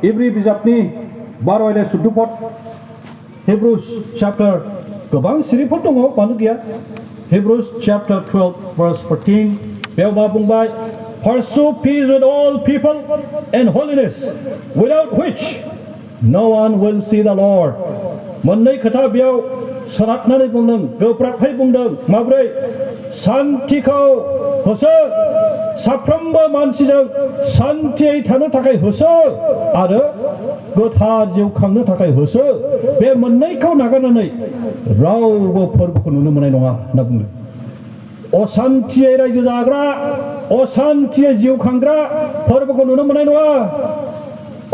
इब्री बिजाबनि 12 आयदा 14 पद Hebrews chapter गोबां सिरिफोर दङ मानो गैया Hebrews chapter 12 verse 14 बेयाव मा बुंबाय Pursue peace with all people and holiness without which no one will see the Lord मोननै खोथा बेयाव सोनारनानै बुंदों गोब्राबहै बुंदों माब्रै शान्तिखौ होसो साफ्रोमबो मानसिजों शान्तियै थानो थाखाय होसो आरो गोथार जिउ खांनो थाखाय होसो बे मोननैखौ नागारनानै रावबो फोरबोखौ नुनो मोननाय नङा होनना बुंदों अशान्तियै रायजो जाग्रा अशान्तियै जिउ खांग्रा फोरबोखौ नुनो मोननाय नङा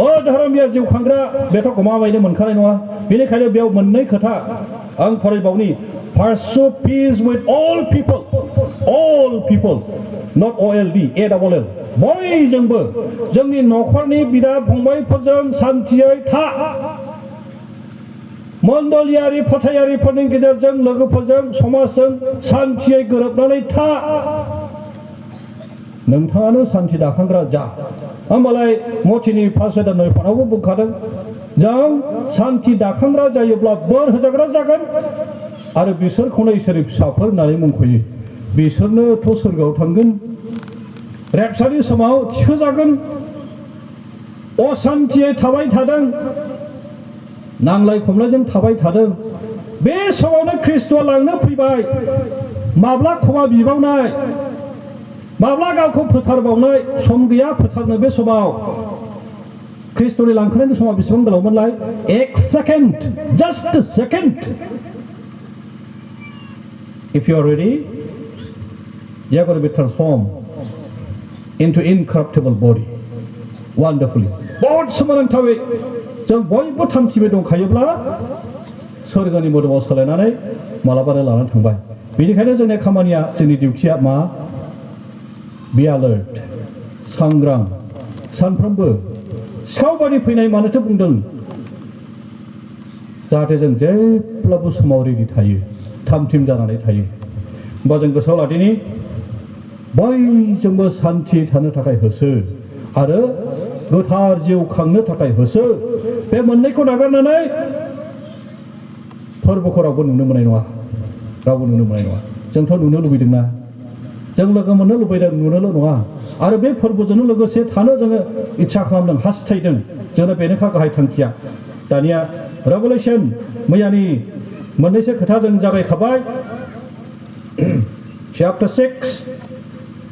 अधर्मिया जिउ खांग्रा बेथ' गमामायैनो मोनखानाय नङा बेनिखायनो बेयाव मोननै खोथा आं फरायबावनि Pursue peace with all people not OLD ALL बयजोंबो जोंनि न'खरनि बिदा फंबायफोरजों शान्तियै था मण्डलियारि फोथायारिफोरनि गेजेरजों लोगोफोरजों समाजजों शान्तियै गोरोबनानै था नोंथाङानो शान्ति दाखांग्रा जा होमबालाय मथिनि 5 आयदा 9 पदावबो बुंखादों जों शान्ति दाखांग्रा जायोब्ला बोर होजाग्रा जागोन आरो बिसोरखौनो इसोरनि फिसाफोर होननानै मुंख'यो बिसोरनोथ' सोरगोआव थांगोन रेपसारनि समाव थिखोजागोन अशान्तियै थाबाय थादों नांलाय खमलायजों थाबाय थादों बे समावनो ख्रिस्ट'आ लांनो फैबाय माब्ला खमा बिबावनाय माब्ला गावखौ फोथारबावनाय सम गैया फोथारनो बे समाव ख्रिस्ट'नि लांखानायनि समाव बेसेबां गोलावमोनलाय 1 second just a second if you are ready you are going to be transformed into incorruptible body wonderfully बहुत सोमोनांथावै जों बयबो थांखिबाय दंखायोब्ला सोरगोनि मोदोमाव सोलायनानै मालाबानो लानानै थांबाय बेनिखायनो जोंनि खामानिया जोंनि डिउटिया मा Be alert सांग्रां सानफ्रोमबो सिखाव बादि फैनाय मानोथो बुंदों जाहाथे जों जेब्लाबो समाव रेडि थायो थामथिम जानानै थायो होमबा जों गोसोआव लादिनि बयजोंबो शान्ति थानो थाखाय होसो आरो गोथार जिउ खांनो थाखाय होसो बे मोननैखौ नागारनानै फोरबोखौ रावबो नुनो मोननाय नङा रावबो नुनो मोननाय नङा जोंथ' नुनो लुबैदोंना जों लोगो मोननो लुबैदों नुनोल' नङा आरो बे फोरबोजोंनो लोगोसे थानो जोङो इच्छा खालामदों हास्थायदों जोंना बेनोखा गाहाय थांखिया दानिया रेभेलेशन मैयानि मोननैसो खोथा जों जागायखाबाय chapter 6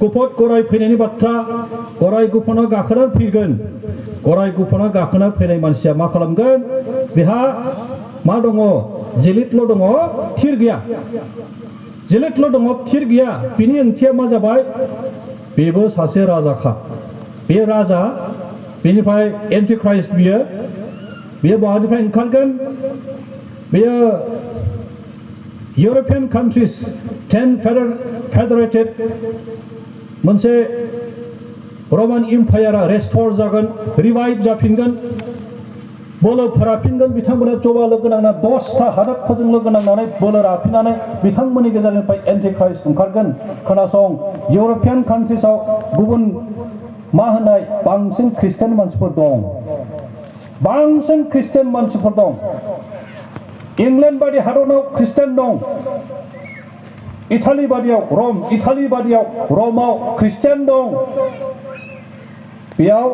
गुफुर गराय फैनायनि बाथ्रा गराय गुफुरना गाखोना फैगोन गराय गुफुरना गाखोना फैनाय मानसिया मा खालामगोन बेहा मा दङ जिलितल' दङ थिर गैया जिलेतल' दङ थिर गैया बिनि ओंथिया मा जाबाय बेबो सासे राजाखा बे राजा बेनिफ्राय एन्टिख्राइस्ट बियो बहानिफ्राय ओंखारगोन बेयो इउर'पियान कान्ट्रिज 10 फेडारेटेड मोनसे रमान इम्पायारा रेस्ट'र जागोन रिभाइभ जाफिनगोन बोलो फोराफिनगोन बिथांमोना जबा लोगो नांना 10टा हादोरफोरजों लोगो नांनानै बोलो राफिननानै बिथांमोननि गेजेरनिफ्राय एन्टिख्राइस्ट ओंखारगोन खोनासं इउर'पियान कान्ट्रिजआव गुबुन मा होननाय बांसिन ख्रिस्टियान मानसिफोर दं बांसिन ख्रिस्टियान मानसिफोर दं इंलेन्ड बादि हादराव ख्रिस्टियान दं इटालि बादियाव रमाव ख्रिस्टियान दं बेयाव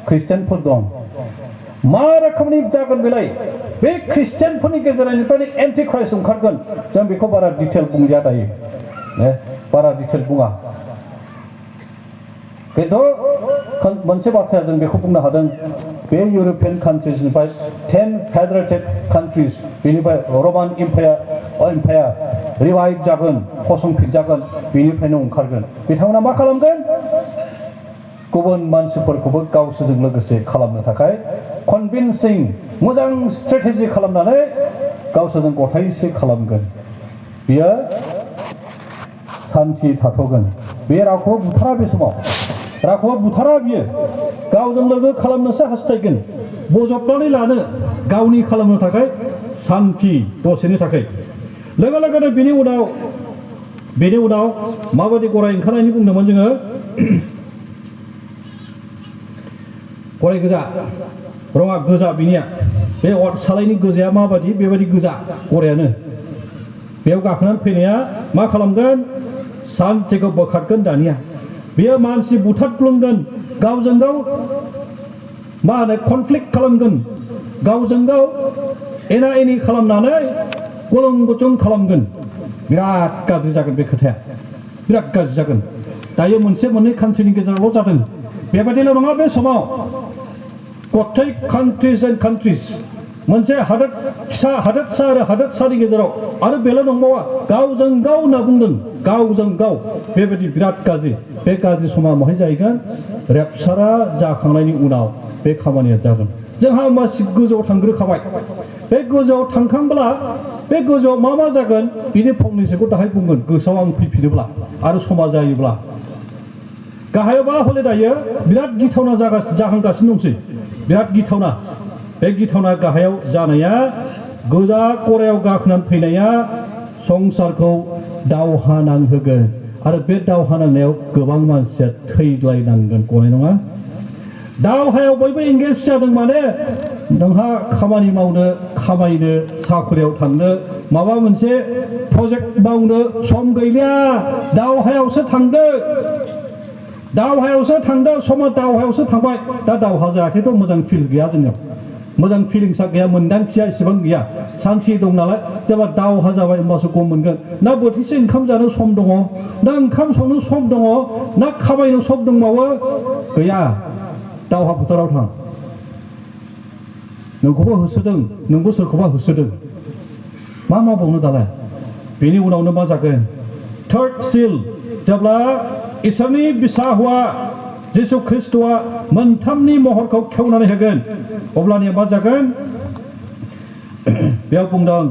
ख्रिस्टियानफोर दं मा रोखोमनि जागोन बेलाय बे ख्रिस्टियानफोरनि गेजेरनिफ्राय एन्टिख्राइस्ट ओंखारगोन जों बेखौ बारा डिटेल बुंजाया दायो बारा डिटेल बुङा खिन्थु मोनसे बाथ्राया जों बेखौ बुंनो हादों बे इउर'पियान कान्ट्रिजनिफ्राय 10 फेडारेटेड कान्ट्रिज बेनिफ्राय रमान इम्पायार रिभाइभ जागोन फसंफिनजागोन बेनिफ्रायनो ओंखारगोन बिथांमोना मा खालामगोन गुबुन मानसिफोरखौबो गावसोरजों लोगोसे खालामनो थाखाय कनभिन्सिं मोजां स्ट्रेटेजि खालामनानै गावसोरजों गथायसे खालामगोन बियो शान्ति थाथ'गोन बे रावखौ बुथारा बे समाव रावखौ बुथारा बियो गावजों लोगो खालामनोसो हास्थायगोन बजबनानै लानो गावनि खालामनो थाखाय शान्ति दसेनि थाखाय लोगो लोगोनो बेनि उनाव माबायदि गराय ओंखारनायनि बुंदोंमोन जोङो गराय गोजा रङा गोजा बिनिया बे अर सालायनि गोजाया माबादि बेबायदि गोजा गरायानो बेयाव गाखोनानै फैनाया मा खालामगोन सान्थिखौ बोखारगोन दानिया बेयो मानसि बुथारग्लुंगोन गावजों गाव मा होनो कनफ्लिक्ट खालामगोन गावजों गाव एना एनि खालामनानै गलं गथं खालामगोन बिराद गाज्रि जागोन बे खोथाया बिराद गाज्रि जागोन दायो मोनसे मोननै कान्ट्रिनि गेजेरावल' जादों बेबायदिल' नङा बे समाव गथाय कान्ट्रिज एन्ड कान्ट्रिज मोनसे हादोर फिसा हादोरसा आरो हादोरसानि गेजेराव आरो बेल' नंबावा गावजों गाव होनना बुंदों गावजों गाव बेबायदि बिराद गाज्रि बे गाज्रि समा माहाय जाहैगोन रेपचारा जाखांनायनि उनाव बे खामानिया जागोन जोंहा मासि गोजौआव थांग्रोखाबाय बे गोजौआव थांखांब्ला बे गोजौआव मा जागोन बिनि फंनैसोखौ दाहाय बुंगोन गोसोआव आं फैफिनोब्ला आरो समा जायोब्ला गाहायावबा हले दायो बिराद गिथावना जाहांगासिनो दंसै बिराद गिथावना बे गिथावना गाहायाव जानाया गोजा गरायाव गाखोनानै फैनाया संसारखौ दावहा नांहोगोन आरो बे दावहा नांनायाव गोबां मानसिया थैलायनांगोन गनाय नङा दावहायाव बयबो एंगेज जादों माने नोंहा खामानि मावनो खामायनो साखरियाव थांनो माबा मोनसे प्रजेक्ट मावनो सम गैलिया दावहायावसो थांदो समा दावहायावसो थांबाय दा दावहा जायाखैथ' मोजां फिल गैया जोंनियाव मोजां फिलिंसा गैया मोन्दांथिया एसेबां गैया सान्थि दं नालाय जेब्ला दावहा जाबाय होमबासो गम मोनगोन ना बोथिसे ओंखाम जानो सम दङ ना ओंखाम संनो सम दङ ना खामायनो सम दंबावो गैया दावहा फोथाराव थां नोंखौबो होसोदों नोंबो सोरखौबा होसोदों मा मावबावनो दालाय बेनि उनावनो मा जागोन थार्ड सिल जेब्ला इसोरनि बिसा हौवा जिसु ख्रिस्ट'आ मोनथामनि महरखौ खेवनानै होगोन अब्लानिया मा जागोन बेयाव बुंदों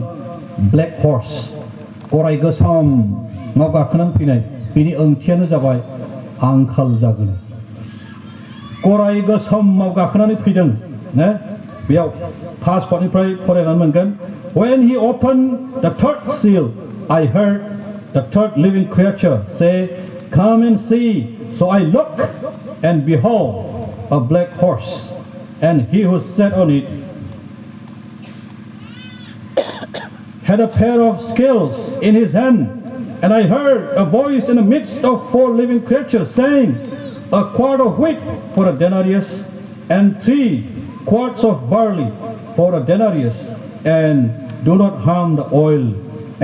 ब्लेक हर्स गराय गोसोमाव गाखोनानै फैनाय बिनि ओंथियानो जाबाय आंखाल जागोन गराय गोसोमाव गाखोनानै फैदों ने बेयाव फार्स्ट पार्टनिफ्राय फरायनानै मोनगोन when he opened the third seal I heard the third living creature say come and see so I looked and behold a black horse and he who sat on it had a pair of scales in his hand and I heard a voice in the midst of four living creatures saying a quart of wheat for a denarius and 3 quarts of barley for a denarius and do not harm the oil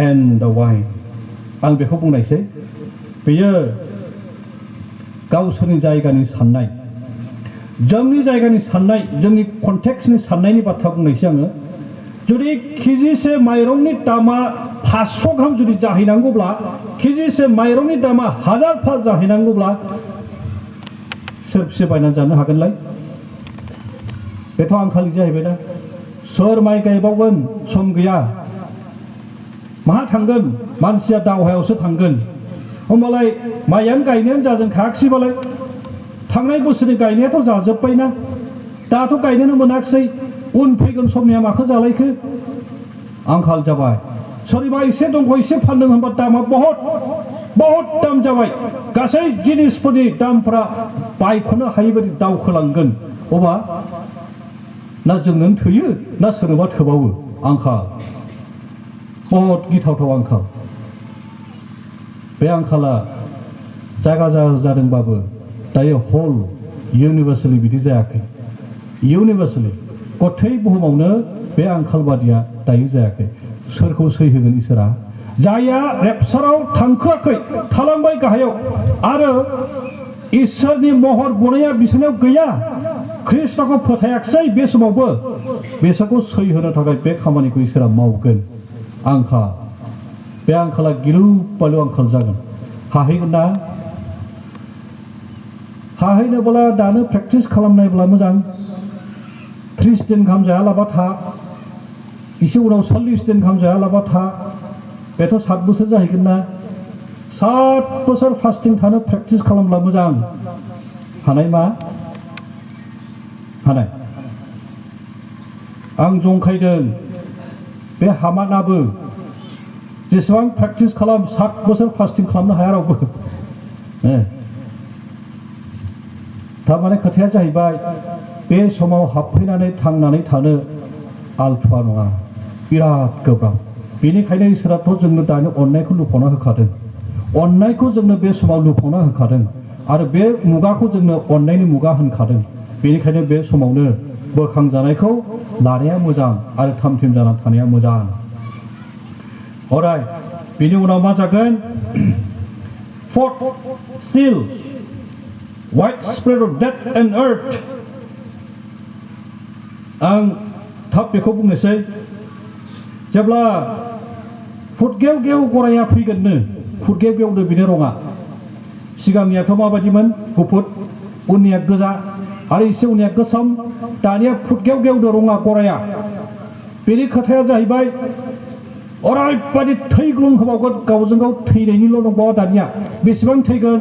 and the wine आं बेखौ बुंनायसै बेयो गावसोरनि जायगानि साननाय जोंनि जायगानि साननाय जोंनि कन्टेक्सनि साननायनि बाथ्रा बुंनायसै आङो जुदि केजिसे माइरंनि दामा 500 गाहाम जुदि जाहैनांगौब्ला केजिसे माइरंनि दामा 1000 जाहैनांगौब्ला सोरबसे बायनानै जानो हागोनलाय बेथ' आंखालि जाहैबाय ना सोर माइ गायबावगोन सम गैया माहा थांगोन मानसिया दावहायावसो थांगोन होमबालाय माइयानो गायनायानो जाजोबखायाखैबालाय थांनाय बोसोरनि गायनायाथ' जाजोब्बायना दाथ' गायनोनो मोनाखिसै उन फैगोन समनिया माखौ जालायखो आंखाल जाबाय सोरबा एसे दंख' एसे फानदों होनबा दामा बहुत दाम जाबाय गासै जिनिसफोरनि दामफोरा बायख'नो हायि बायदि दावखोलांगोन अबा ना जोंनो थोयो ना सोरनोबा थोबावो आंखाल बहुत गिथावथाव आंखाल बे आंखाला जायगा जादोंबाबो दायो हल इउनिभार्सेलि बिदि जायाखै इउनिभार्सेलि गथै बुहुमावनो बे आंखाल बादिया दायो जायाखै सोरखौ सैहोगोन इसोरा जायहा रेपचाराव थांखोआखै थालांबाय गाहायाव आरो इसोरनि महर बनाया बिसोरनाव गैया ख्रिस्ट'खौ फोथायाखिसै बे समावबो बिसोरखौ सैहोनो थाखाय बे खामानिखौ इसोरा मावगोन आंखाल बे आंखाला गिलु बालु आंखाल जागोन हाहैगोन ना हाहैनोब्ला दानो प्रेक्टिस खालामनायब्ला मोजां 30 दिन गाहाम जायालाबा था एसे उनाव 40 दिन गाहाम जायालाबा था बेथ' 7 बोसोर जाहैगोन ना 7 बोसोर फास्टिं थानो प्रेक्टिस खालामब्ला मोजां हानाय मा हानाय आं जंखायदों बे हामानाबो जेसेबां प्रेक्टिस खालाम 7 बोसोर फास्टिं खालामनो हाया रावबो थारमाने खोथाया जाहैबाय बे समाव हाबफैनानै थांनानै थानो आलथुवा नङा बिराद गोब्राब बेनिखायनो इसोराथ' जोंनो दानि अननायखौ लुफावना होखादों अननायखौ जोंनो बे समाव लुफावना होखादों आरो बे मुगाखौ जोंनो अननायनि मुगा होनखादों बेनिखायनो बे समावनो बोखांजानायखौ लानाया मोजां आरो थामथिम जाना थानाया मोजां अराय बेनि उनाव मा जागोन fourth seal white spirit of death and earth आं थाब बेखौ बुंनोसै जेब्ला फुटगेव गेव गराया फैगोननो फुटगेव गेवदो बिनि रङा सिगांनियाथ' माबायदिमोन गुफुर उननिया गोजा आरो एसे उननिया गोसोम दानिया फुटगेव गेवदो रङा गराया बेनि खोथाया जाहैबाय अरायबादि थैग्लुं होबावगोन गावजों गाव थैनायनिल' दंबावो दानिया बेसेबां थैगोन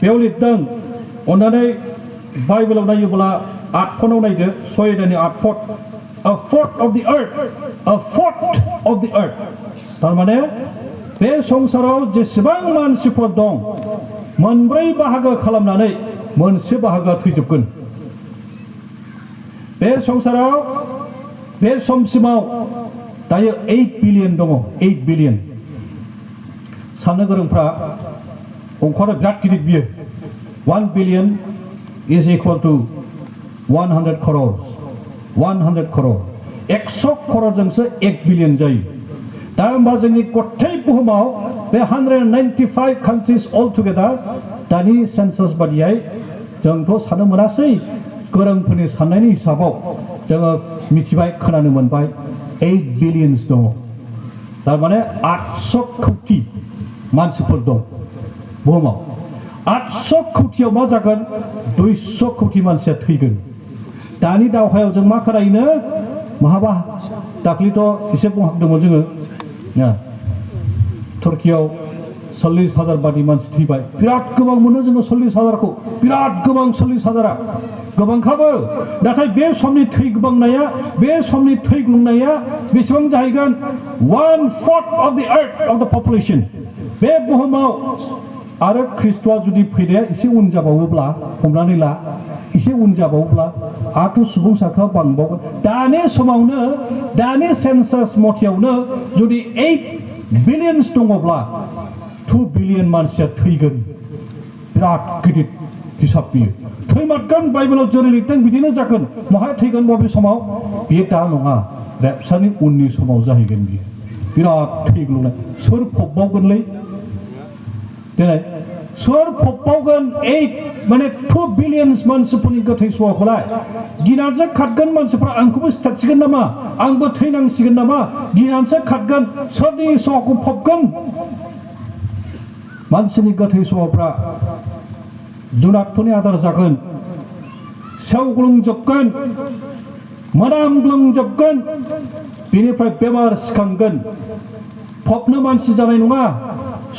बेयाव लिरदों अन्नानै बाइबेलाव नायोब्ला 8 फनाव नायदो 6 दाननि 8 फट a fourth of the earth थारमाने बे संसाराव जेसेबां मानसिफोर दं मोनब्रै बाहागो खालामनानै मोनसे बाहागोआ थैजोबगोन बे संसाराव बे समसिमाव दायो 8 बिलियन दङ 8 बिलियन साननो गोरोंफ्रा अंकआ बिराद गिदिर बियो 1 billion is equal to 100 crores 100 crore 100 crore-जोंसो 1 billion जायो दा होमबा जोंनि गथै बुहुमाव बे 195 countries all together दानि सेन्सास बादियै जोंथ' साननो मोनासै गोरोंफोरनि साननायनि हिसाबाव जोङो मिथिबाय खोनानो मोनबाय 8 बिलियन्स दङ थारमाने 800 कौटि मानसिफोर दं बुहुमाव 800 कौटियाव मा जागोन 200 कौटि मानसिया थैगोन दानि दावहायाव जों मा खोनायोनो महाबा दाख्लैथ' एसे बुंहांदोंमोन जोङो तुर्कियाव 40,000 बादि मानसि थैबाय बिराद गोबां मोनो जोङो 40,000खौ बिराद गोबां 40,000आ गोबांखाबो नाथाय बे समनि थै गोबांनाया बे समनि थै ग्लुंनाया बेसेबां जाहैगोन 1/4 of the earth of the population बे बुहुमाव आरो ख्रिस्ट'आ जुदि फैनाया एसे उन जाबावोब्ला हमनानै ला एसे उन जाबावोब्ला आरो सुबुं सानखोआ बांबावगोन दानि समावनो दानि सेन्सास मथेयावनो जुदि 8 बिलियन्स दङब्ला 2 बिलियन मानसिया थैगोन बिराद गिदिर हिसाब बियो थैमारगोन बाइबेलाव जेरै लिरदों बिदिनो जागोन महाय थैगोन बबे समाव बियो दा नङा रेपसारनि उननि समाव जाहैगोन बियो बिराद थैग्लुंनाय सोर फबबावगोनलै दिनै सोर फबबावगोन 8 माने 2 बिलियन्स मानसिफोरनि गोथै सहखौलाय गिनानैसो खारगोन मानसिफ्रा आंखौबो सिथारसिगोन नामा आंबो थैनांसिगोन नामा गिनानैसो खारगोन सोरनि सहखौ फबगोन मानसिनि गोथै सहफ्रा जुनादफोरनि आदार जागोन सेवग्लुंजोबगोन मोनामग्लुंजोबगोन बेनिफ्राय बेमार सिखांगोन फबनो मानसि जानाय नङा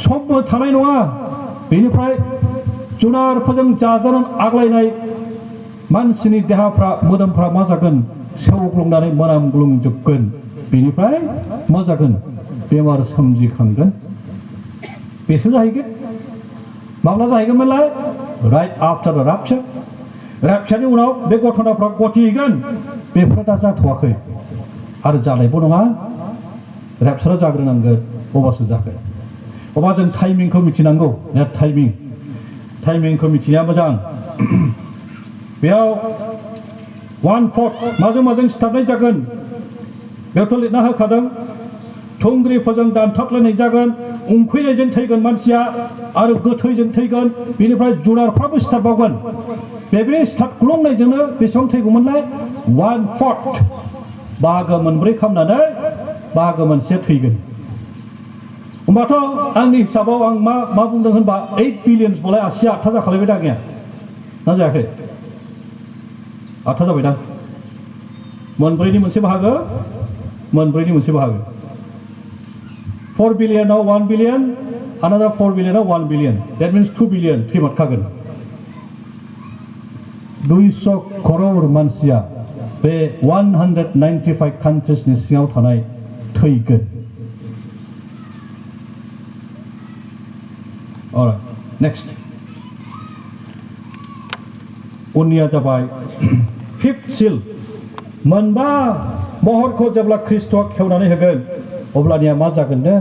समबो थानाय नङा बेनिफ्राय जुनारफोरजों जाजानानै आग्लायनाय मानसिनि देहाफ्रा मोदोमफ्रा मा जागोन सेवग्लुंनानै मोनामग्लुंजोबगोन बेनिफ्राय मा जागोन बेमार सोमजिखांगोन बेसो जाहैगोन माब्ला जाहैगोनमोनलाय राइट आफ्टार द रापचार रापचारनि उनाव बे घटनाफ्रा गथिहैगोन बेफोर दा जाथ'वाखै आरो जानायबो नङा रापचारा जाग्रोनांगोन अब्लासो जागोन अब्ला जों टाइमिंखौ मिथिनांगौ टाइमिंखौ मिथिनाया मोजां बेयाव 1/4 माजों माजों सिथारनाय जागोन बेयावथ' लिरना होखादों थुंग्रिफोरजों दानथारलायनाय जागोन उंखैनायजों थैगोन मानसिया आरो गोथैजों थैगोन बेनिफ्राय जुनारफ्राबो सिथारबावगोन बे सिथारग्लुंनायजोंनो बेसेबां थैगौमोनलाय 1/4 बाहागो मोनब्रै खालामनानै बाहागो मोनसे थैगोन होमबाथ' आंनि हिसाबाव आं मा बुंदों होनबा 8 बिलियन्स बलाय 80 8 जाखालायबाय दा गैया ना जायाखै 8 जाबाय दा मोनब्रैनि मोनसे बाहागो 4 बिलियनाव 1 बिलियन another 4 बिलियनाव 1 बिलियन that means 2 बिलियन थैमारखागोन 200 करोड़ मानसिया बे 195 कान्ट्रिसनि सिङाव थानाय थैगोन Alright, next. उननिया जाबाय फिफ्थ सिल मोनबा महरखौ जेब्ला ख्रिस्ट'आ खेवनानै होगोन अब्लानिया मा जागोननो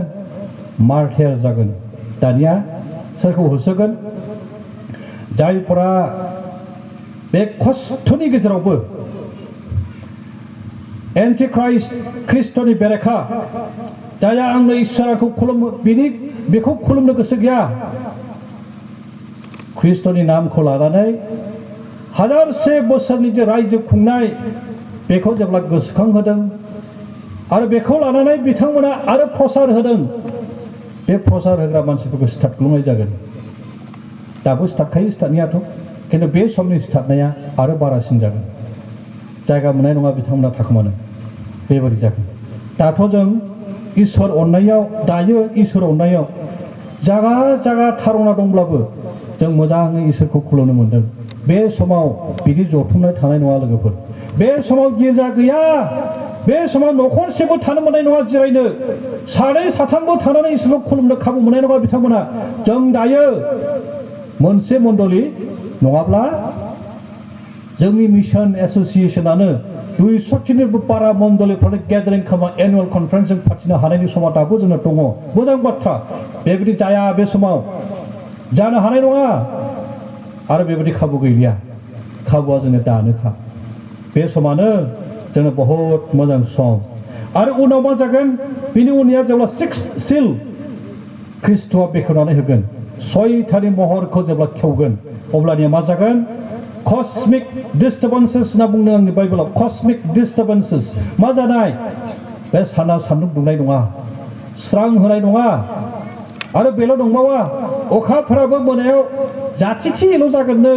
मार्टेर जागोन दानिया सोरखौ होसोगोन जायफोरा बे खस्थ'नि गेजेरावबो एन्टिख्राइस्ट ख्रिस्ट'नि बेरेखा जाया आंनो इसोरखौ बेखौ खुलुमनो गोसो गैया ख्रिस्ट'नि नामखौ लानानै हाजारसे बोसोरनि जे रायजो खुंनाय बेखौ जेब्ला गोसोखांहोदों आरो बेखौ लानानै बिथांमोना आरो प्रसार होदों बे प्रसार होग्रा मानसिफोरखौ सिथारग्लुंनाय जागोन दाबो सिथारखायो सिथारनायाथ' खिन्थु बे समनि सिथारनाया आरो बारासिन जागोन जायगा मोननाय नङा बिथांमोना थाखोमानो बेबायदि जागोन दाथ' जों इसोर अननायाव दायो इसोर अननायाव जागा जागा थारना दंब्लाबो जों मोजाङै इसोरखौ खुलुमनो मोनदों बे समाव बिदि जथुमनाय थानाय नङा लोगोफोर बे समाव गिर्जा गैया बे समाव न'खरसेबो थानो मोननाय नङा जिरायनो सानै साथामबो थानानै इसोरखौ खुलुमनो खाबु मोननाय नङा बिथांमोना जों दायो मोनसे मण्डली नङाब्ला जोंनि मिशन एसोसिएशनानो 200 बारा मण्डलीफोरनि गेदारिं खालामना एनुवेल कनफारेन्स जों फाथिनो हानायनि समा दाबो जोंना दङ मोजां बाथ्रा बेबायदि जाया बे समाव जानो हानाय नङा आरो बेबायदि खाबु गैलिया खाबुआ जोंनो दानोखा बे समानो जोंनो बहुत मोजां सम आरो उनाव मा जागोन बिनि उननिया जेब्ला 6th सिल ख्रिस्ट'आ बेखेवनानै होगोन सयथानि महरखौ जेब्ला खेवगोन अब्लानिया मा जागोन कस्मिक डिस्टार्बेन्सेस होनना बुंदों आंनि बाइबेलाव कस्मिक डिस्टार्बेन्सेस मा जानाय बे साना सान्दुं दुंनाय नङा स्रां होनाय नङा आरो बेल' दंबावा अखाफोराबो मोनायाव जाथिथिल' जागोननो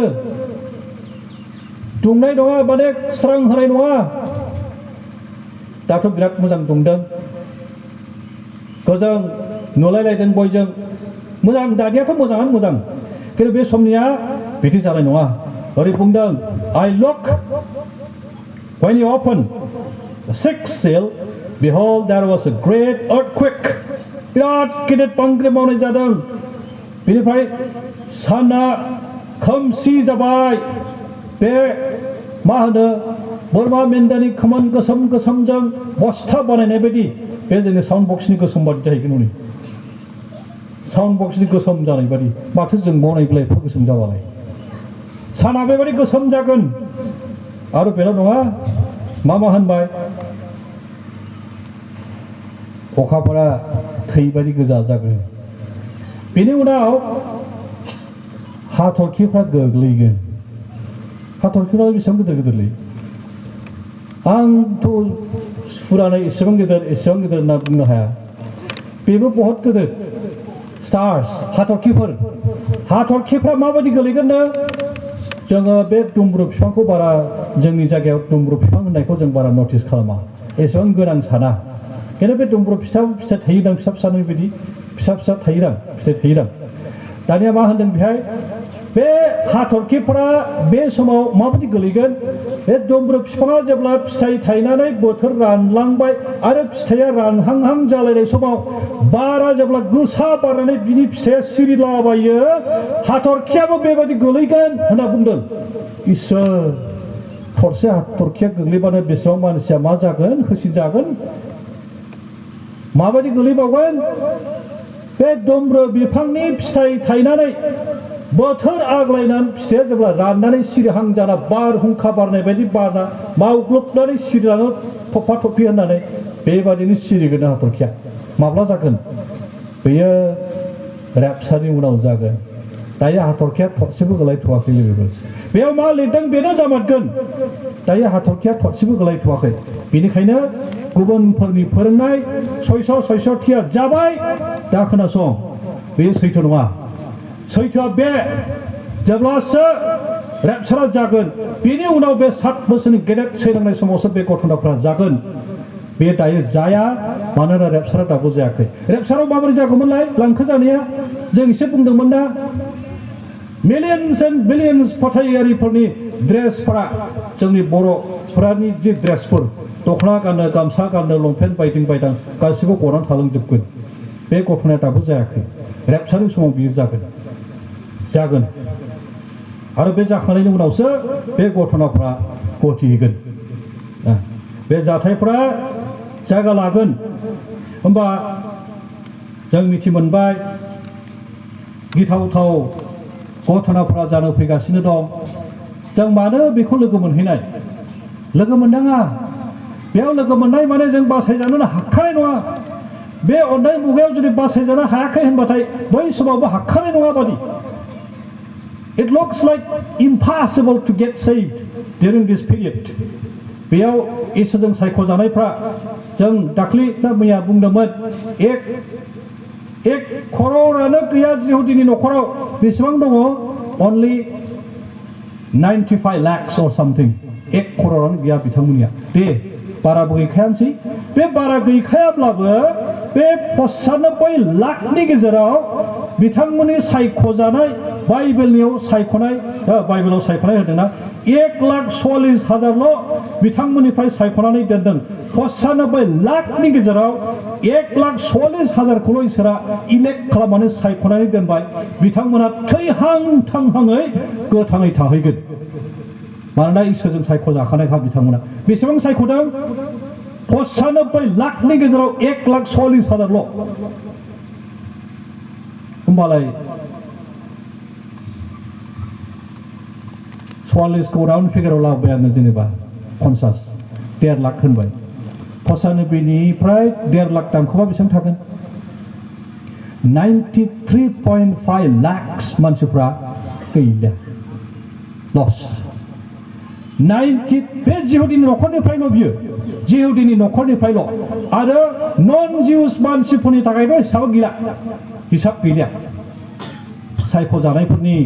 दुंनाय नङा माने स्रां होनाय नङा दाथ' बिराद मोजां दुंदों गोजों नुलायलायदों बयजों मोजां दानियाथ' मोजाङानो मोजां खिन्थु बे समनिया बिदि जानाय नङा ओरै बुंदों I look when you open the 6th seal behold there was a great earthquake बिराद गिदिर बांग्रि मावनाय जादों बेनिफ्राय साना खोमसि जाबाय बे मा होनो बोरमा मेन्दानि खोमोन गोसोम गोसोमजों बस्था बानायनाय बायदि बे जोंनि साउन्ड बक्सनि गोसोम बादि जाहैगोन उनि साउन्ड बक्सनि गोसोम जानाय बादि माथो जों मावनायब्ला एफा गोसोम जाबालाय साना बेबायदि गोसोम जागोन आरो बेल' नङा मा होनबाय अखाफोरा थै बायदि गोजा जागोन बेनि उनाव हाथरखिफ्रा गोग्लैगोन हाथरखिफ्रा बेसेबां गिदिर गिदिरलै आंथ' सुरानै एसेबां गिदिर होनना बुंनो हाया बेबो बहुत गिदिर स्टार्स हाथरखिफ्रा माबायदि गोलैगोननो जोङो बे दुमब्रु बिफांखौ बारा जोंनि जायगायाव दुमब्रु बिफां होननायखौ जों बारा नटिस खालामा एसेबां गोनां साना खिन्थु बे दुमब्रु फिथाइ थायोदां फिसा फिसानि बिदि फिसा थायोदां फिथाइ थायोदां दानिया मा होनदों बेहाय बे हाथरखिफोरा बे समाव माबायदि गोलैगोन बे दुमब्रु बिफाङा जेब्ला फिथाइ थायनानै बोथोर रानलांबाय आरो फिथाइया रानहांहां जालायनाय समाव बारा जेब्ला गोसा बारनानै बिनि फिथाइया सिरिलाबायो हाथरखियाबो बेबायदि गोलैगोन होनना बुंदों इसोर थरसे हाथरखिया गोग्लैबानो बेसेबां मानसिया मा जागोन होसिजागोन माबायदि गोलैबावगोन बे दुमब्रु बिफांनि फिथाइ थायनानै बोथोर आग्लायनानै फिथाइया जेब्ला राननानै सिरिहां जाना बारहुंखा बारनाय बायदि बारना मावग्लोबनानै सिरिलाङो थफा थफि होननानै बेबादिनो सिरिगोन हाथरखिया माब्ला जागोन बेयो रेपचारनि उनाव जागोन दायो हाथरखिया थरसेबो गोलैथ'वाखै लोगोफोर बेयाव मा लिरदों बेनो जामारगोन दायो हाथरखिया थरसेबो गोलैथ'वाखै बेनिखायनो गुबुनफोरनि फोरोंनाय 600 थिया जाबाय दा खोनासं बे सैथो नङा सैथोआ बे जेब्लासो रेपचारा जागोन बेनि उनाव बे 7 बोसोरनि गेदेर सैनांनाय समावसो बे घटनाफ्रा जागोन बे दायो जाया मानोना रेपचारा दाबो जायाखै रेपचाराव माबोरै जागौमोनलाय लांखो जानाया जों एसे बुंदोंमोन ना मिलियन्स एन्ड बिलियन्स फोथायारिफोरनि ड्रेसफोरा जोंनि बर'फोरनि जे ड्रेसफोर दख'ना गाननो गामसा गाननो लंपेन्ट बायदां गासिबो गनानै थालांजोबगोन बे घटनाया दाबो जायाखै रेपचारनि समाव बियो जागोन आरो बे जाखांनायनि उनावसो बे घटनाफ्रा गति होगोन बे जाथायफ्रा जायगा लागोन होमबा जों मिथि मोनबाय गिथावथाव घटनाफोरा जानो फैगासिनो दं जों मानो बेखौ लोगो मोनहैनाय लोगो मोननाङा बेयाव लोगो मोननाय माने जों बासायजानो हाखानाय नङा बे अननाय मुगायाव जुदि बासायजानो हायाखै होनबाथाय बै समावबो हाखानाय नङा बादि It looks like impossible to get saved during this period. बेयाव इसोरजों सायख'जानायफ्रा जों दाख्लि मैया बुंदोंमोन एक खर'रानो गैया जिहुदिनि न'खराव बेसेबां दङ only 95 lakhs or something एक खर'रानो गैया बिथांमोननिया दे बाराबो गैखायानोसै बे बारा गैखायाब्लाबो बे 95 लाखनि गेजेराव बिथांमोननि सायख'जानाय बाइबेलाव सायख'नाय होदोंना 1,40,000ल' बिथांमोननिफ्राय सायख'नानै दोनदों 95 लाखनि गेजेराव 1,40,000खौल' इसोरा इलेक्ट खालामनानै सायख'नानै दोनबाय बिथांमोना थैहां थांहाङै गोथाङै थाहैगोन मानोना इसोरजों सायख'जाखानायखा बिथांमोना बेसेबां सायख'दों 95 लाखनि गेजेराव 1,40,000ल' होमबालाय 40खौ राउन्ड फिगाराव लाबोबाय आङो जेनेबा 50 1.5 लाख होनबाय 95निफ्राय 1.5 लाख दानख'बा बेसेबां थागोन 93.5 lakhs मानसिफ्रा गैला lost 90 बे जिहुदिनि न'खरनिफ्रायल' बियो जिहुदिनि न'खरनिफ्रायल' आरो नन जिउस मानसिफोरनि थाखायथ' हिसाब गैला सायख'जानायफोरनि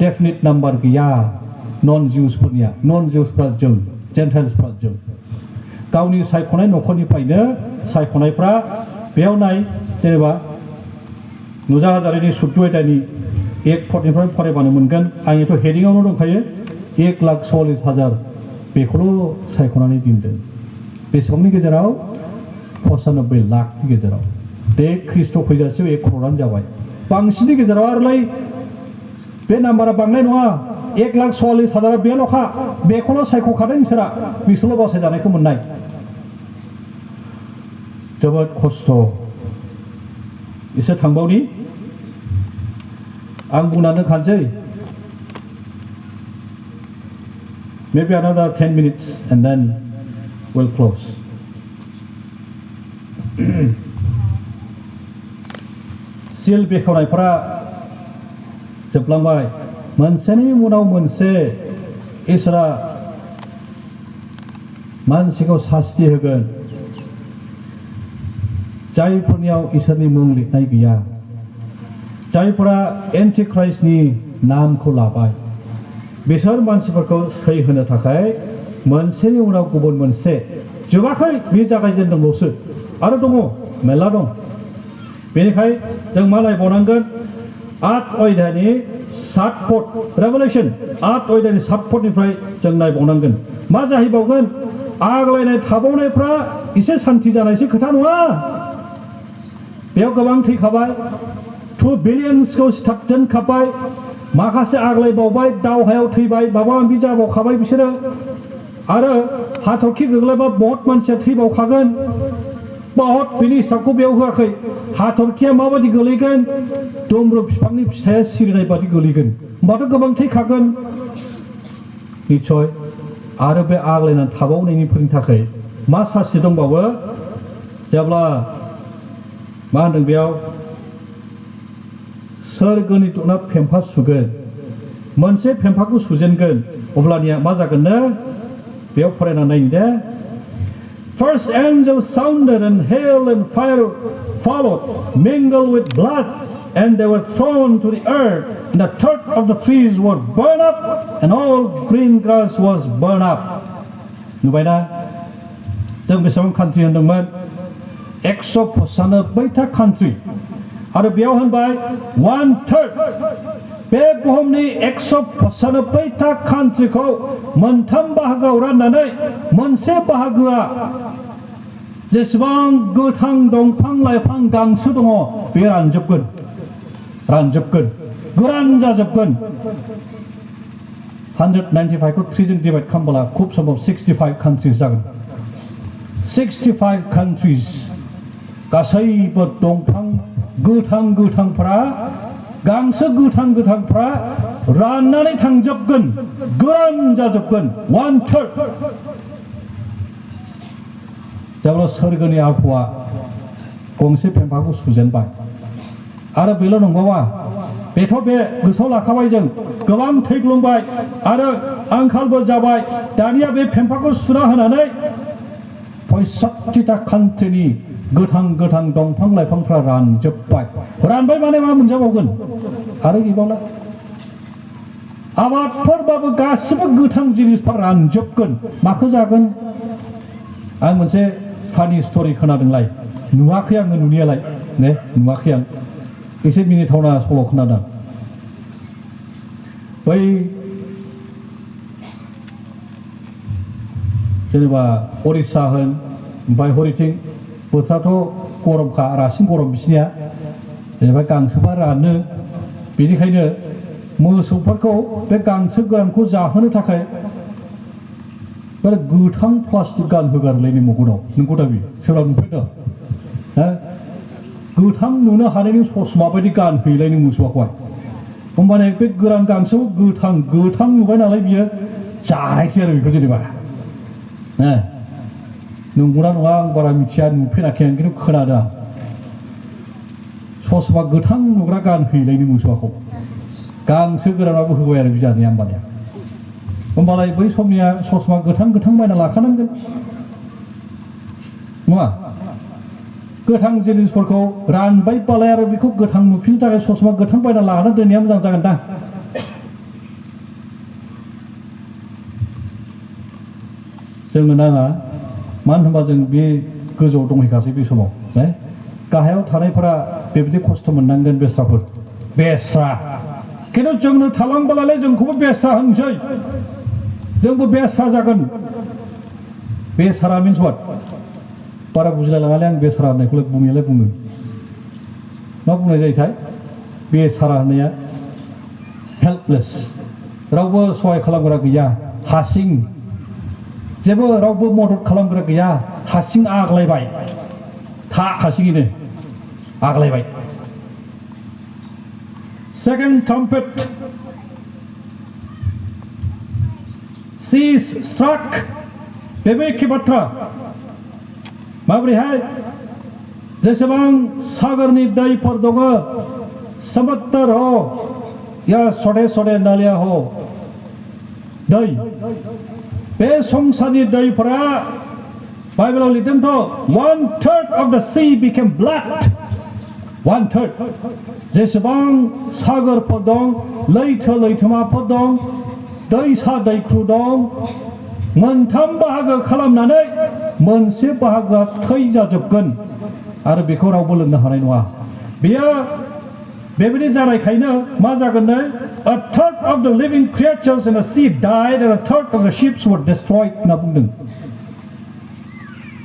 डेफिनिट नाम्बार गैया नन जिउसफ्रा जों जेन्टाइल्सफ्रा जों गावनि सायख'नाय न'खरनिफ्रायनो सायख'नायफ्रा बेयाव नाय जेनेबा नुजाहाजारिनि 14 अध्यायनि 1 पदनिफ्राय फरायबानो मोनगोन आंनिथ' हेडिंआवनो दंखायो 1,40,000 बेखौल' सायख'नानै दोनदों बेसेबांनि गेजेराव 95 लाखनि गेजेराव बे ख्रिस्ट' फैजासेयाव 1 खर'रानो जाबाय बांसिननि गेजेराव आरोलाय बे नाम्बारा बांनाय नङा 1,40,000 बेल'खा बेखौल' सायख'खादों इसोरा बिसोरल' बासायजानायखौ मोननाय जोबोद खस्थ' एसे थांबावनि आं बुंनानै खानसै maybe another 10 minutes and then we'll close सिल बेखेवनायफोरा जोबलांबाय मोनसेनि उनाव मोनसे इसोरा मानसिखौ सास्ति होगोन जायफोरनियाव इसोरनि मुं लिरनाय गैया जायफोरा एन्टिख्राइस्टनि नामखौ लाबाय बिसोर मानसिफोरखौ सै होनो थाखाय मोनसेनि उनाव गुबुन मोनसे जोबाखै बे जागायजेनदोंल'सो आरो दङ मेरला दं बेनिखाय जों मा नायबावनांगोन 8 अध्यायनि 7 पद रेभेलेशन 8 अध्यायनि 7 पदनिफ्राय जों नायबावनांगोन मा जाहैबावगोन आग्लायनाय थाबावनायफ्रा एसे सान्थि जानायसो खोथा नङा बेयाव गोबां थैखाबाय 2 बिलियन्सखौ सिथाबजेनखाबाय माखासे आग्लायबावबाय दावहायाव थैबाय माबा माबि जाबावखाबाय बिसोरो आरो हाथरखि गोग्लैबा बहुत मानसिया थैबावखागोन बहुत बेनि हिसाबखौ बेयाव होआखै हाथरखिया माबायदि गोलैगोन दुम्रु बिफांनि फिथाइया सिरिनाय बादि गोलैगोन होमबाथ' गोबां थैखागोन निस्सय आरो बे आग्लायनानै थाबावनायनिफोरनि थाखाय मा सास्ति दंबावो जेब्ला मा होनदों बेयाव सोरगोनि दना फेम्फा सुगोन मोनसे फेम्फाखौ सुजेनगोन अब्लानिया मा जागोननो बेयाव फरायना नायनि दे First angel sounded and hail and fire followed mingled with blood and they were thrown to the earth and a third of the trees were burned up and all green grass was burned up नुबायना जों बेसेबां country होनदोंमोन 195 country आरो बेयाव होनबाय 1/3 बे बुहुमनि 195 कान्ट्रिखौ मोनथाम बाहागोआव राननानै मोनसे बाहागोआ जेसेबां गोथां दंफां लाइफां गांसो दङ बे रानजोबगोन गोरान जाजोबगोन 195 खौ 3 जों डिवाइड खालामब्ला खूब सम्भव 65 countries जागोन 65 countries गासैबो दंफां गोथां गोथांफ्रा गांसो गोथां गोथांफ्रा राननानै थांजोबगोन गोरान जाजोबगोन 1/3 जेब्ला सोरगोनि आबहावा गंसे फेम्फाखौ सुजेनबाय आरो बेल' नंबावा बेथ' बे गोसोआव लाखाबाय जों गोबां थैग्लुंबाय आरो आंखालबो जाबाय दानिया बे फेम्फाखौ सुना होनानै 65टा कान्ट्रिनि गोथां गोथां दंफां लाइफांफ्रा रानजोबबाय रानबाय माने मा मोनजाबावगोन आरो गैबावला आबादफोरबाबो गासिबो गोथां जिनिसफ्रा रानजोबगोन माखौ जागोन आं मोनसे फानि स्ट'रि खोनादोंलाय नुवाखै आङो नुनायालाय ने नुवाखै आं एसे मिनिथावना सल' खोनादों बै जेनेबा उरिस्सा होन ओमफ्राय हरिथिं बोथोराथ' गरमखा रासिन गरम बिसिनिया जेनेबा गांसोफ्रा रानो बेनिखायनो मोसौफोरखौ बे गांसो गोरानखौ जाहोनो थाखाय गोथां प्लास्टिक गानहोगारलायनो मगनाव नोंगौ दा बे सोरबा नुफैदों गोथां नुनो हानायनि ससमा बायदि गानहैलायनो मोसौआखौहाय होमबाने बे गोरान गांसोआव गोथां नुबाय नालाय बियो जानायसै आरो बेखौ जेनेबा नंगौना नङा आं बारा मिथिया नुफेराखै आं खिन्थु खोनादों ससमा गोथां नुग्रा गानहैलायनो मोसौआखौ गांसो गोरानाबो होबाय आरो बिजानिया होमबालाय बै समनिया ससमा गोथां बायना लाखानांगोन नङा गोथां जिनिसफोरखौ रानबाय बालाय आरो बेखौ गोथां नुफिननो थाखाय ससमा गोथां बायना लानानै दोननाया मोजां जागोन दां जोंनो नाङा मानो होनबा जों बे गोजौआव दंहैखासै बे समाव गाहायाव थानायफोरा बेबायदि खस्थ' मोननांगोन बेस्रा खिन्थु जोंनो थालांबालाय जोंखौबो बेस्रा होनसै जोंबो बेस्रा जागोन बेसारा मिन्स वाट बारा बुजिलायलाङालै आं बेसारा होननायखौलाय बुङो मा बुंनाय जायोथाय बेसारा होननाया हेल्पलेस रावबो सहाय खालामग्रा गैया हारसिं जेबो रावबो मदद खालामग्रा गैया हारसिं आग्लायबाय हारसिङैनो आग्लायबाय सेकेन्ड ट्राम्पेट सी स्ट्राक बेबो एखे बाथ्रा माबोरैहाय जेसेबां सागरनि दैफोर दङ समुद्र हो या सडे सडे नालिया हो दै बे संसारनि दैफोरा बाइबेलाव लिरदोंथ' 1/3 of the sea became blood 1/3 जेसेबां सागरफोर दं लैथोमाफोर दं दैसा दैख्रु दं मोनथाम बाहागो खालामनानै मोनसे बाहागोआ थै जाजोबगोन आरो बेखौ रावबो लोंनो हानाय नङा बेयो बेबायदि जानायखायनो मा जागोननो 1/3 of the living creatures in the sea died and 1/3 of the ships were destroyed होनना बुंदों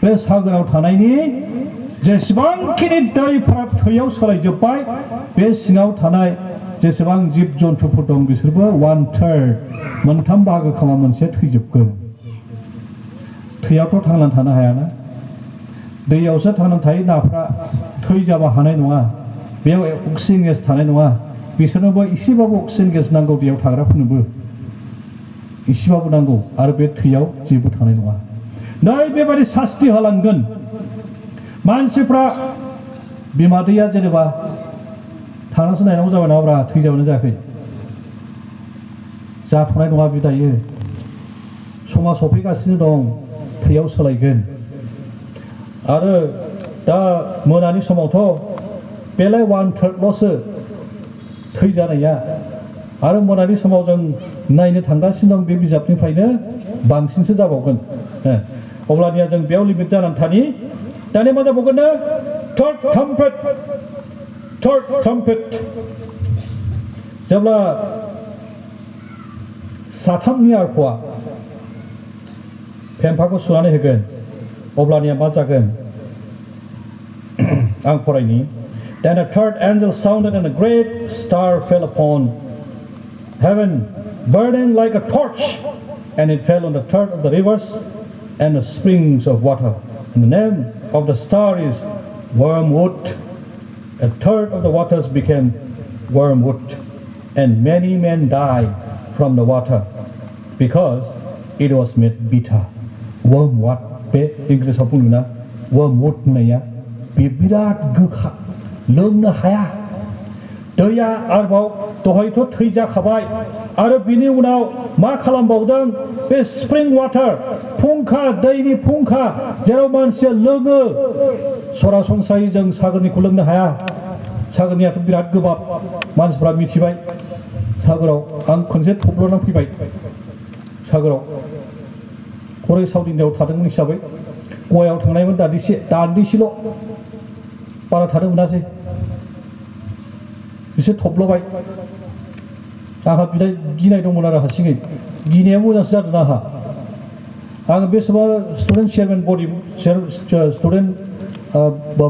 बे सागोराव थानायनि जेसेबांखिनि दैफ्रा थैयाव सोलायजोब्बाय बे सिङाव थानाय जेसेबां जिब जन्थुफोर दं बिसोरबो 1/3 मोनथाम बाहागो खालामना मोनसे थैजोबगोन थैयावथ' थांनानै थानो हायाना दैयावसो थांनानै थायो नाफ्रा थै जाबा हानाय नङा बेयाव अक्सिजेन गेस थानाय नङा बिसोरनोबो एसेबाबो अक्सिजेन गेस नांगौ दैयाव थाग्राफोरनोबो एसेबाबो नांगौ आरो बे थैयाव जेबो थानाय नङा नै बेबायदि सास्ति होलांगोन मानसिफ्रा बिमा दैया जेनेबा थांनासो नायनांगौ जाबाय नामाब्रा थै जाबानो जायाखै जाथ'नाय नङा बे दायो समा सफैगासिनो दं थैयाव सोलायगोन आरो दा मोनानि समावथ' बेलाय 1/3ल'सो थै जानाया आरो मोनानि समाव जों नायनो थांगासिनो दं बे बिजाबनिफ्रायनो बांसिनसो जाबावगोन अब्लानिया जों बेयाव लिमिट जानानै थानि दानिया मा जाबावगोन थर्ड ट्राम्पेट जेब्ला साथामनि आरफआ फेम्फाखौ सुनानै होगोन अब्लानिया मा जागोन आं फरायनि Then the third angel sounded and a great star fell upon heaven burning like a torch, and it fell on the third of the rivers and the springs of water. And the name of the star is wormwood. A third of the waters became wormwood, and many men died from the water because it was made bitter. Wormwood बे इंग्लिसाव बुङो ना wormwood होननाया बे बिराद गोखा लोंनो हाया दैया आरोबाव दहायथ' थैजाखाबाय आरो बिनि उनाव मा खालामबावदों बे स्प्रिं वाटार फुंखा दैनि फुंखा जेराव मानसिया लोङो सरासनस्रायै जों सागरनिखौ लोंनो हाया सागरनियाथ' बिराद गोबाब मानसिफ्रा मिथिबाय सागराव आं खनसे थब्ल'नानै फैबाय सागराव खरै साउथ इण्डियाआव थादोंमोन हिसाबै गवायाव थांनायमोन दान्दिसेल' बारा थानो मोनासै एसे थब्ल'बाय आंहा बिराद गिनाय दंमोन आरो हारसिङै गिनाया मोजांसो जादों आंहा आं बे समाव स्टुडेन्ट चेयारमेन बडि स्टुडेन्ट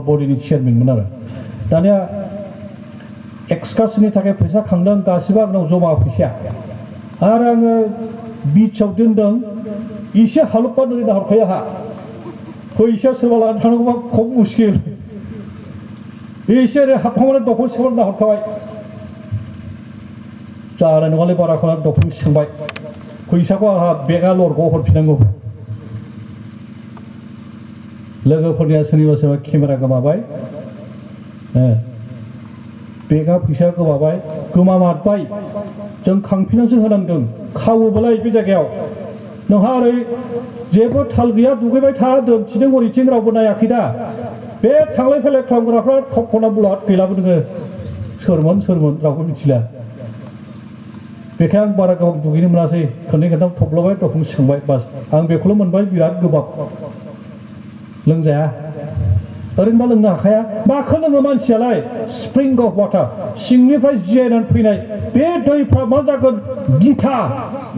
बडिनि चेयारमेनमोन आरो दानिया एक्सकार्सननि थाखाय फैसा खांदों गासिबो आंनाव जमा फैसाया आरो आङो बिचआव दोनदों एसे हालुपा दोननो हरखायो आंहा फैसा सोरबा लानानै थांनांगौबा खम मुस्किल एसे हाबखांनानै दंफां सोहरना हरखाबाय जानाय नङालै बारा खालामनानै दंफां सोंबाय फैसाखौ आंहा बेगा लरग'आव हरफिननांगौ लोगोफोरनिया सोरनिबा सोरबा केमेरा गोमाबाय बेगा फैसा गोमाबाय गोमामारबाय जों खांफिननासो होनांदों खावोबालाय बे जायगायाव नोंहा ओरै जेबो थाल गैया दुगैबाय था दोनथिदों हरैथिं रावबो नायाखै दा बे थांलाय फैलाय खालामग्राफ्रा थखना बुलाद गैलाबो नोङो सोरमोन रावबो मिथिला बेखाय आं बारा गोबां दुगैनो मोनासै खननै खनथाम थब्ल'बाय दंफां सोंबाय बास आं बेखौल' मोनबाय बिराद गोबाब लोंजाया ओरैनोबा लोंनो हाखाया माखौ लोङो मानसियालाय स्प्रिं अफ वाटार सिंनिफ्राय जिरायनानै फैनाय बे दैफ्रा मा जागोन गिथा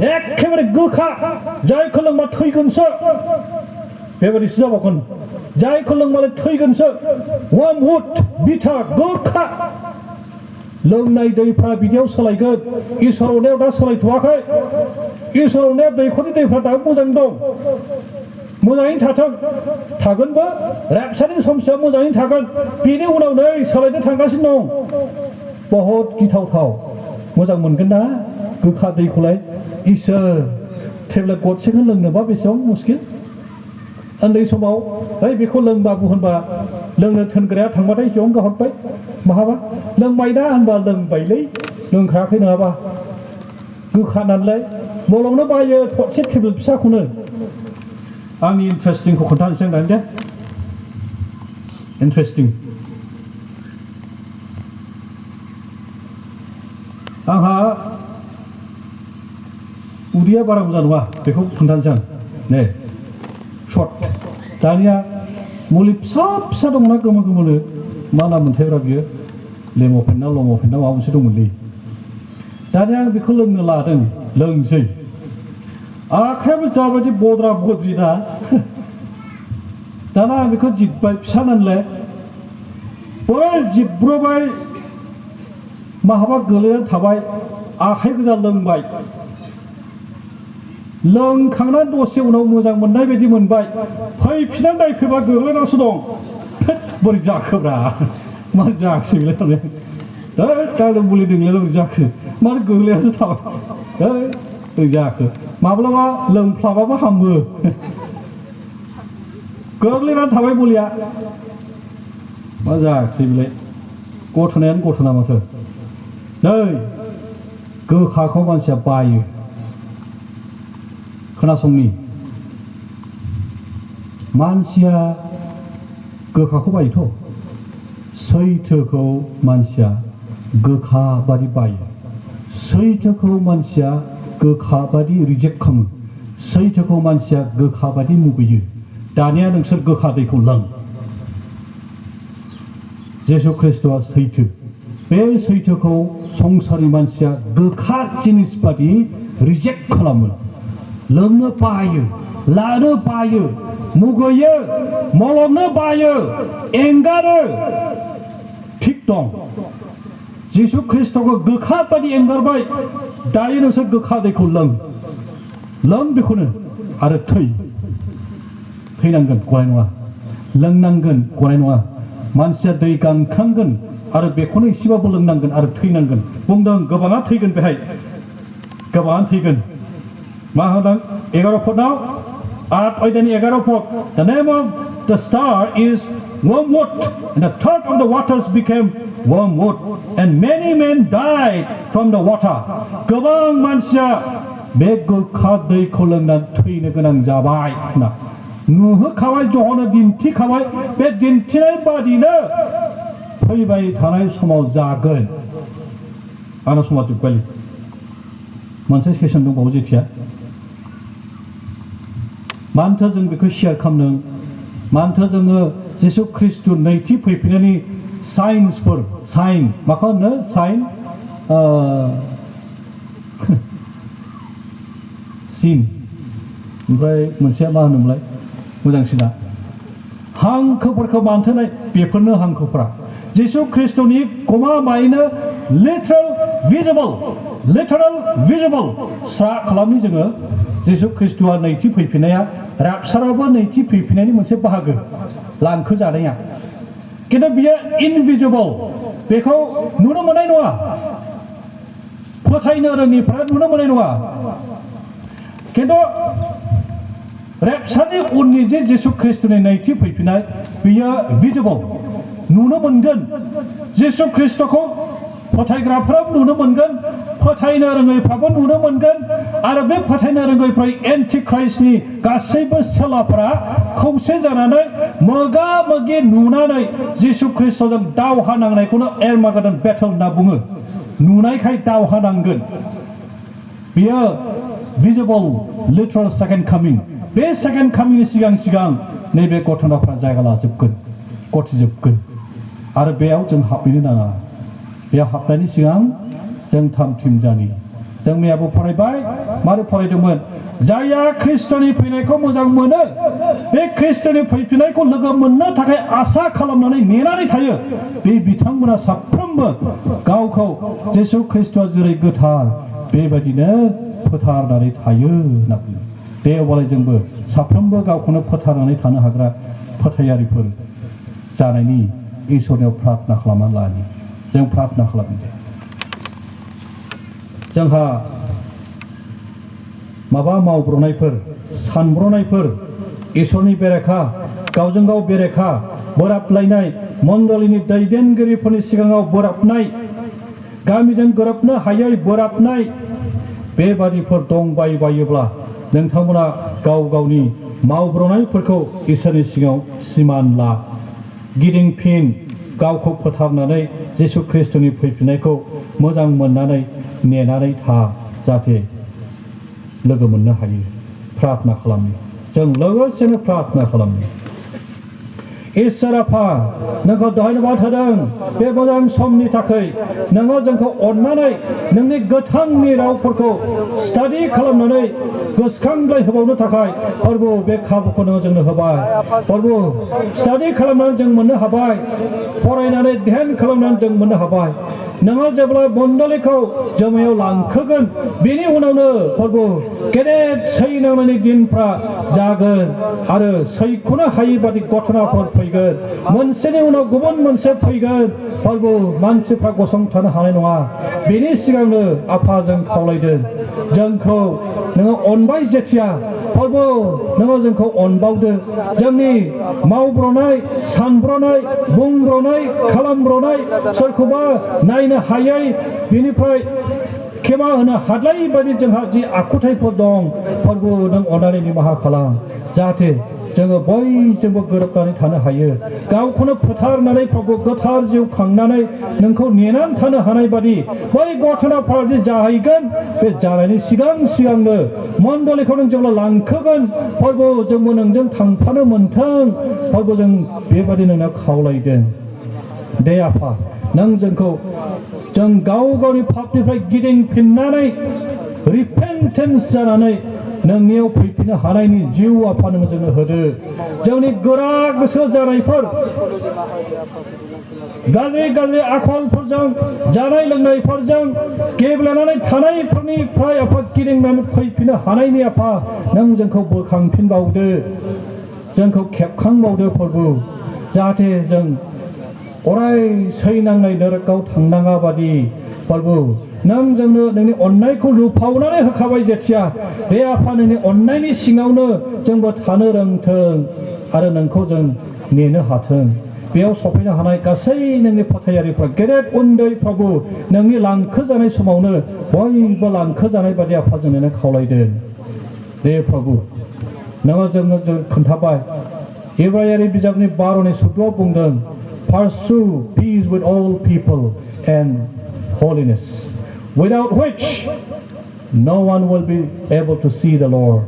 एखेबारे गोखा जायखौ लोंबा थैगोनसो बेबायदिसो जाबावगोन जायखौ लोंबालाय थैगोनसो वर्मवुड बिथा गोखा लोंनाय दैफ्रा बिदियाव सोलायगोन इसोर अननायाव दा सोलायथ'वाखै इसोर अननायाव दैखरनि दैफ्रा दाबो मोजां दं मोजाङैनो थाथों थागोनबो रेपसारनि समसिम मोजाङैनो थागोन बेनि उनाव नै सोलायनो थांगासिनो दं बहुद गिथावथाव मोजां मोनगोन ना गोखा दैखौलाय इसोर टेब्लेट गरसेखौ लोंनोबा बेसेबां मुस्किल उन्दै समाव ओइ बेखौ लों बाबु होनबा लोंनो थोनग्राया थांबाथाय जं गाहरबाय माहाबा लोंबाय ना होनबा लोंबायलै लोंखायाखै नङाबा गोखा नालाय मलावनो बायो थरसे टेब्लेट फिसाखौनो आंनि इन्टारेस्टिंखौ खोन्थानोसै आं दे इन्टारेस्टिं आंहा उदैया बारा मोजां नङा बेखौ खोन्थानोसै आं नै सर्ट दानिया मुलि फिसा फिसा दंना गोमो गोमोनो मा नाम मोनथायब्रा बियो लेम'फेन ना लम'फेन ना माबा मोनसे दंमोनलै दानिया आं बेखौ लोंनो लादों लोंसै आखायाबो जाबायदि बद्रा बद्रि ना दाना आं बेखौ जिब्बाय फिसा नालाय बै जिब्रबाय माहाबा गोलैनानै थाबाय आखाइ गोजा लोंबाय लोंखांनानै दसे उनाव मोजां मोननाय बायदि मोनबाय फैफिननानै नायफैबा गोग्लैनासो दं बोरै जाखोब्रा मा जाखोसै बेलाय दानो मुलि दंलाय बोरै जाखो मानो गोग्लैनासो थाबाय बोरै जाखो माब्लाबा लोंफ्लाबाबो हामो गोग्लैनानै थाबाय मुलिया मा जाखोसै बेलाय गथ'नायानो गथ'ना माथो नै गोखाखौ मानसिया बायो खोनासंनि मानसिया गोखाखौ बायोथ' सैथोखौ मानसिया गोखा बादि बायो सैथोखौ मानसिया गोखा बादि रिजेक्ट खालामो सैथोखौ मानसिया गोखा बादि मुगैयो दानिया नोंसोर गोखा दैखौ लों जेसु ख्रिस्ट'आ सैथो बे सैथोखौ संसारनि मानसिया गोखा जिनिस बादि रिजेक्ट खालामो लोंनो बायो लानो बायो मुगैयो मलमनो बायो एंगारो थिग दं जिसु ख्रिस्ट'खौ गोखा बादि एंगारबाय दायो नोंसोर गोखा दैखौ लों बेखौनो आरो थैनांगोन गनाय नङा लोंनांगोन गनाय नङा मानसिया दै गांखांगोन आरो बेखौनो एसेबाबो लोंनांगोन आरो थैनांगोन बुंदों गोबाङा थैगोन बेहाय गोबाङानो थैगोन मा होदों 11 पदआव 8 अध्यायनि 11 पद the name of the star is wormwood and the third of the waters became wormwood and many men died from the water गोबां मानसिया बे गोखा दैखौ लोंनानै थैनो गोनां जाबाय होनना नुहोखाबाय जहनो दिन्थिखाबाय बे दिन्थिनाय बादिनो फैबाय थानाय समाव जागोन आरो समा जोबबाय मोनसे सेसन दंबावो जेथिया मानोथो जों बेखौ शेयार खालामदों मानोथो जोङो जिसु ख्रिस्ट नैथि फैफिननायनि साइन माखौ होनो साइन सिन ओमफ्राय मोनसेया मा होनोमोनलाय मोजांसिना हांखोफोरखौ मानथोनाय बेफोरनो हांखोफोरा जिसु ख्रिस्टनि गमामायैनो लिटारेल भिजिबल स्रा खालामनि जोङो जिसु ख्रिस्टआ नैथि फैफिननाया रापसाराबो नैथि फैफिननायनि मोनसे बाहागो लांखो जानाया खिन्थु बियो इनभिजिबल बेखौ नुनो मोननाय नङा फोथायनो रोङिफ्रा नुनो मोननाय नङा खिन्थु रेपसारनि उननि जे जिसु ख्रिस्टनि नैथि फैफिननाय बियो भिजिबल नुनो मोनगोन जिसु ख्रिस्टखौ फोथायग्राफ्राबो नुनो मोनगोन फोथायनो रोङैफ्राबो नुनो मोनगोन आरो बे फोथायनो रोङैफ्रा एन्टि ख्राइस्टनि गासैबो सेलाफोरा खौसे जानानै मोगा मोगि नुनानै जिसु ख्रिस्टजों दावहा नांनायखौनो एरमागेडन बेटल होनना बुङो नुनायखाय दावहा नांगोन बियो भिजिबल लिटारेल सेकेन्ड कामिं बे सेकेन्ड कामिंनि सिगां नैबे घटनाफ्रा जायगा लाजोबगोन गथिजोबगोन आरो बेयाव जों हाबहैनो नाङा बेयाव हाबनायनि सिगां जों थामथिम जानि जों मैयाबो फरायबाय मारै फरायदोंमोन जायहा ख्रिस्टनि फैनायखौ मोजां मोनो बे ख्रिस्टनि फैफिननायखौ लोगो मोननो थाखाय आसा खालामनानै नेनानै थायो बे बिथांमोना साफ्रोमबो गावखौ जिसु ख्रिस्टआ जेरै गोथार बेबायदिनो फोथारनानै थायो होनना बुङो दे अब्लालाय जोंबो साफ्रोमबो गावखौनो फोथारनानै थानो हाग्रा फोथायारिफोर जानायनि इसोरनियाव प्रार्थना खालामनानै लानि जों प्रार्थना खालामो जोंहा माबा मावब्रनायफोर सानब्रनायफोर इसोरनि बेरेखा गावजों गाव बेरेखा बोराबलायनाय मण्डलीनि दैदेनगिरिफोरनि सिगाङाव बोराबनाय गामिजों गोरोबनो हायै बोराबनाय बेबादिफोर दंबायबायोब्ला नोंथांमोना गाव गावनि मावब्रनायफोरखौ इसोरनि सिगाङाव सिमान ला गिदिंफिन गावखौ फोथारनानै जिसु ख्रिस्टनि फैफिननायखौ मोजां मोननानै नेनानै था जाहाथे लोगो मोननो हायो प्रार्थना खालामो जों लोगोसेनो प्रार्थना खालामो इसोर आफा नोंखौ धन्यबाद होदों बे मोजां समनि थाखाय नोङो जोंखौ अननानै नोंनि गोथांनि रावफोरखौ स्टाडि खालामनानै गोसोखांलाय होबावनो थाखाय प्रभु बे खाबुखौ नोङो जोंनो होबाय प्रभु स्टाडि खालामनानै जों मोननो हाबाय फरायनानै ध्यान खालामनानै जों मोननो हाबाय नोङो जेब्ला मण्डलीखौ जोमायाव लांखोगोन बेनि उनावनो प्रभु गेदेर सैनांनायनि दिनफ्रा जागोन आरो सैख'नो हायि बादि घटनाफोर फैगोन मोनसेनि उनाव गुबुन मोनसे फैगोन प्रभु मानसिफ्रा गसंथानो हानाय नङा बेनि सिगांनो आफाजों खावलायदों जोंखौ नोङो अनबाय जेथिया प्रभु नोङो जोंखौ अनबावदो जोंनि मावब्रनाय सानब्रनाय बुंब्रनाय खालामब्रनाय सोरखौबा नायनो हायै बेनिफ्राय खेमा होनो हाद्लायै बायदि जोंहा जि आखुथायफोर दं प्रभु नों अननानै निमाहा खालाम जाहाथे जोङो बयजोंबो गोरोबनानै थानो हायो गावखौनो फोथारनानै प्रभु गोथार जिउ खांनानै नोंखौ नेनानै थानो हानाय बादि बै घटनाफोरा जे जाहैगोन बे जानायनि सिगांनो मण्डलीखौ नों जेब्ला लांखोगोन प्रभु जोंबो नोंजों थांफानो मोन्थों प्रभु जों बेबादि नोंनाव खावलायदों दे आफा नों जोंखौ जों गाव गावनि पापनिफ्राय गिदिंफिननानै रिपेन्टेन्स जानानै नोंनियाव फैफिननो हानायनि जिउ आफा नोङो जोंनो होदो जोंनि गोरा गोसो जानायफोर गाज्रि गाज्रि आखलफोरजों जानाय लोंनायफोरजों गेब्लेनानै थानायफोरनिफ्राय आफा गिदिंनानै फैफिननो हानायनि आफा नों जोंखौ बोखांफिनबावदो जोंखौ खेबखांबावदो प्रभु जाहाथे जों अराय सैनांनाय नरकाव थांनाङा बादि प्रभु नों जोंनो नोंनि अननायखौ लुफावनानै होखाबाय जेथिया बे आफा नोंनि अननायनि सिङावनो जोंबो थानो रोंथों आरो नोंखौ जों नेनो हाथों बेयाव सफैनो हानाय गासै नोंनि फोथायारिफ्रा गेदेर उन्दै प्रभु नोंनि लांखो जानाय समावनो बयबो लांखो जानाय बादि आफा जों नोंनो खावलायदों दे प्रभु नोङो जोंनो खोन्थाबाय इब्रायारि बिजाबनि 12नि 14 बुंदों pursue peace with all people and holiness without which no one will be able to see the Lord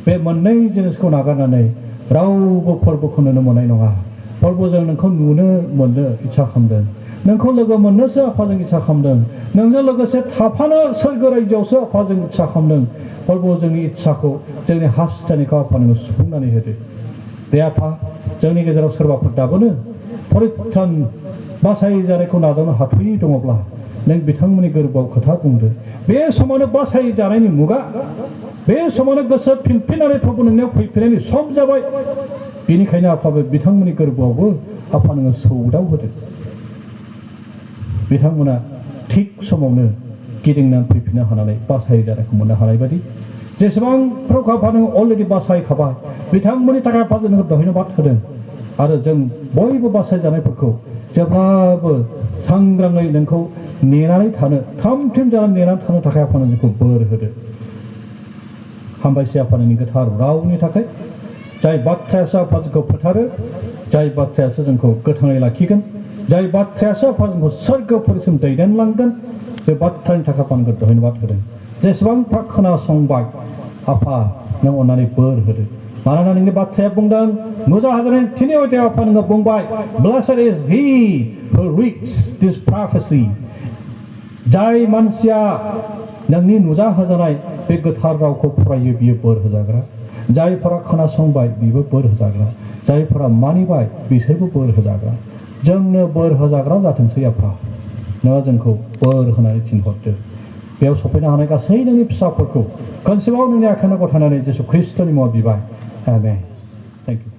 बे मोननै जिनिसखौ नागारनानै रावबो फोरबोखौ नुनो मोननाय नङा प्रभु जों नोंखौ नुनो मोननो इच्छा खालामदों नोंखौ लोगो मोननोसो आफाजों इच्छा खालामदों नोंजों लोगोसे थाफानो सोरगो रायजोआवसो आफाजों इच्छा खालामदों प्रभु जोंनि इच्छाखौ जोंनि हास्थायनायखौ आफा नोङो सुफुंनानै होदो बे आफा जोंनि गेजेराव सोरबाफोर दाबोनो परित्रान बासाय जानायखौ नाजावनो हाथ'यि दङब्ला नों बिथांमोननि गोरबोआव खोथा बुंदो बे समावनो बासाय जानायनि मुगा बे समावनो गोसो फिनफिननानै प्रभु नोंनियाव फैफिननायनि सम जाबाय बेनिखायनो आफा बिथांमोननि गोरबोआवबो आफा नोङो सौदाव होदो बिथांमोना थिग समावनो गिदिंनानै फैफिननो हानानै बासाय जानायखौ मोननो हानाय बादि जेसेबांफोरखौ आफा नोङो अलरेडि बासायखाबाय बिथांमोननि थाखाय आफा जोंनो धन्यबाद होदों आरो जों बयबो बासाय जानायफोरखौ जेब्लाबो सांग्राङै नोंखौ नेनानै थानो थाम-थिम जानानै नेनानै थानो थाखाय आफा नोंखौ बोर होदो हामबायसै आफा नोंनि गोथार रावनि थाखाय जाय बाथ्रायासो आफा जोंखौ फोथारो जाय बाथ्रायासो जोंखौ गोथाङै लाखिगोन जाय बाथ्रायासो आफा जोंखौ सोरगोफोरसिम दैदेनलांगोन बे बाथ्रानि थाखाय आफा नोंखौ धन्यबाद होदों जेसेबांफ्रा खोनासंबाय आफा नों अननानै बोर होदो मानोना नोंनि बाथ्राया बुंदों नुजा हाजारनि 3 अध्यायाव आफा नोङो बुंबाय Blessed is he who reads this prophecy जाय मानसिया नोंनि नुजा होजानाय बे गोथार रावखौ फरायो बियो बोर होजाग्रा जायफोरा खोनासंबाय बिबो बोर होजाग्रा जायफोरा मानिबाय बिसोरबो बोर होजाग्रा जोंनो बोर होजाग्रा जाथोंसै आफा नोङो जोंखौ बोर होनानै थिनहरदो बेयाव सफैनो हानाय गासै नोंनि फिसाफोरखौ खनसेबाव नोंनि आखायाव गथायनानै जिसु ख्रिस्ट'नि मुङाव बिबाय आमेन थेंक इउ